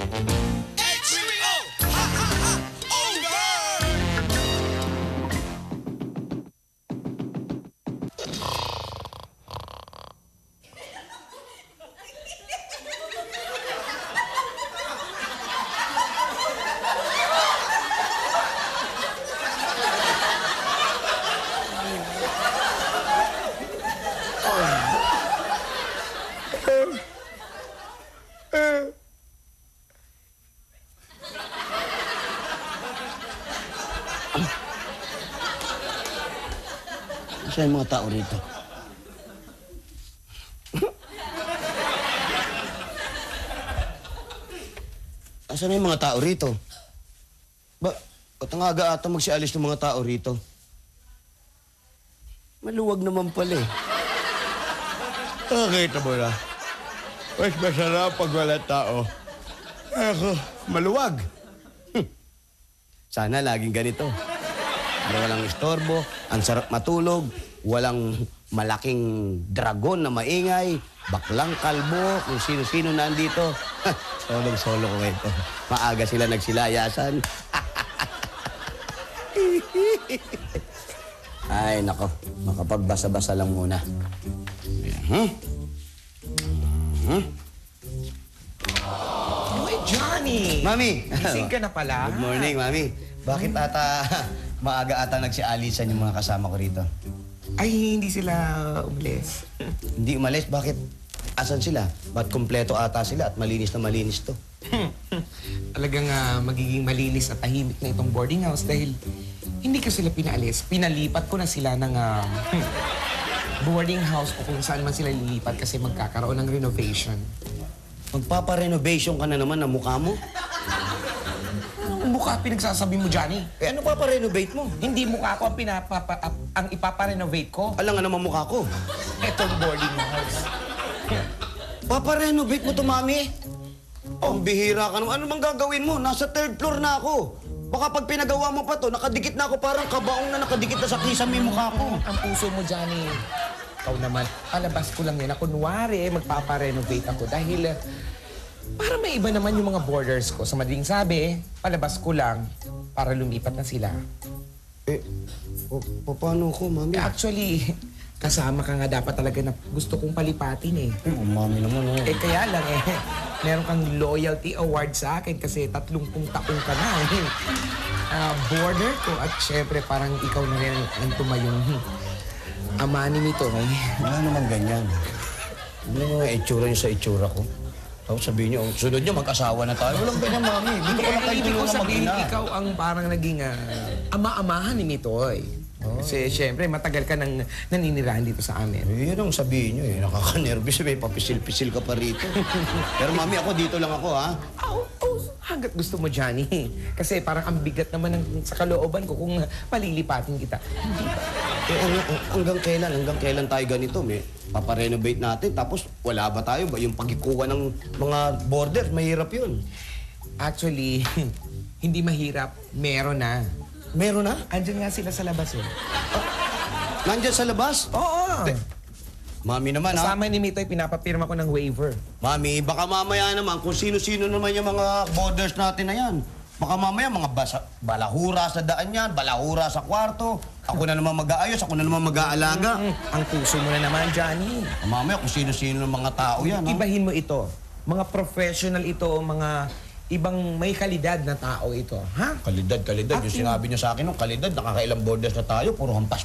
H3O! Ha ha ha! Over! Saan yung mga tao rito? Asan na yung mga tao rito? Ba't ang aga-ata magsialis ng mga tao rito? Maluwag naman pala eh. Nakita mo na. Mas masarap pag walang tao. Ako, maluwag. Sana laging ganito. Para walang istorbo, ang sarap matulog, walang malaking dragon na maingay, baklang kalbo, kung sino-sino nandito. Solong-solo ko ito. Maaga sila nagsilayasan. Ay, nako. Makapagbasa-basa lang muna. Uy, Johnny! Mami! Gising ka na pala. Good morning, Mami. Bakit ata maaga ata nagsialisan yung mga kasama ko rito? Ay, hindi sila umalis. Hindi umalis? Bakit? Asan sila? Ba't kumpleto ata sila at malinis na malinis to? Talagang magiging malinis at tahimik na itong boarding house dahil hindi ko sila pinaalis. Pinalipat ko na sila ng boarding house ko kung saan man sila lilipat kasi magkakaroon ng renovation. Magpapa-renovation ka na naman ng mukha mo? Anong mukha pinagsasabi mo, Johnny? Eh, ano papa-renovate mo? Hindi mukha ko ang ipapa-renovate ko. Alam nga naman mukha ko. Itong boarding house. Papa-renovate mo to, Mami? Oh, bihira ka naman. Ano bang gagawin mo? Nasa third floor na ako. Baka pag pinagawa mo pa to, nakadikit na ako parang kabaong na nakadikit na sa kisame yung mukha ko. Ang puso mo, Johnny. Ikaw naman, palabas ko lang yan na kunwari magpapa-renovate ako dahil para may iba naman yung mga borders ko. Sa madaling sabi, palabas ko lang para lumipat na sila. Eh, paano ko, Mami? Actually, kasama ka nga dapat talaga na gusto kong palipatin eh. Oh, Mami naman, oh. Eh kaya lang eh, meron kang loyalty award sa akin kasi 30 taon ka na eh. Border ko at syempre parang ikaw na rin ang tumayong ama ni nito eh. Wala naman ganyan. Ano yung mga itsura niyo sa itsura ko? Tapos sabihin niyo, sunod niyo mag-asawa na tayo. Walang ganyan, Mami. Dito ko na kayo Ibig ko tulungan sabihin, mag-ina. ikaw ang parang naging ama-amahan ni Mitoy. Kasi syempre, matagal ka nang naninirahan dito sa amin. Eh, yun ang sabihin niyo eh. Nakaka-nervous. May papisil-pisil ka pa rito. Pero, Mami, ako dito lang ako, ha? Hanggat gusto mo, Johnny. Kasi parang ang bigat naman sa kalooban ko kung palilipatin kita. Hindi ba? Eh, hanggang kailan tayo ganito? May paparenovate natin, tapos wala ba tayo? Yung pagikuha ng mga border, mahirap yun. Actually, hindi mahirap. Meron na. Meron na? Andiyan nga sila sa labas eh. Nandyan sa labas? Oo. Mami naman, ha? Kasama ni Mitoy, pinapapirma ko ng waiver. Mami, baka mamaya naman kung sino-sino naman yung mga borders natin na yan. Baka mamaya mga balahura sa daan yan, balahura sa kwarto. Ako na naman mag-aayos, ako na naman mag-aalaga. Ang puso mo na naman, Johnny. Mamaya kung sino-sino ng mga tao yan, ha? Ibahin mo ito. Mga professional ito, mga ibang may kalidad na tao ito. Ha? Kalidad. Yung sinabi niyo sa akin, kalidad, nakakailang borders na tayo, puro hampas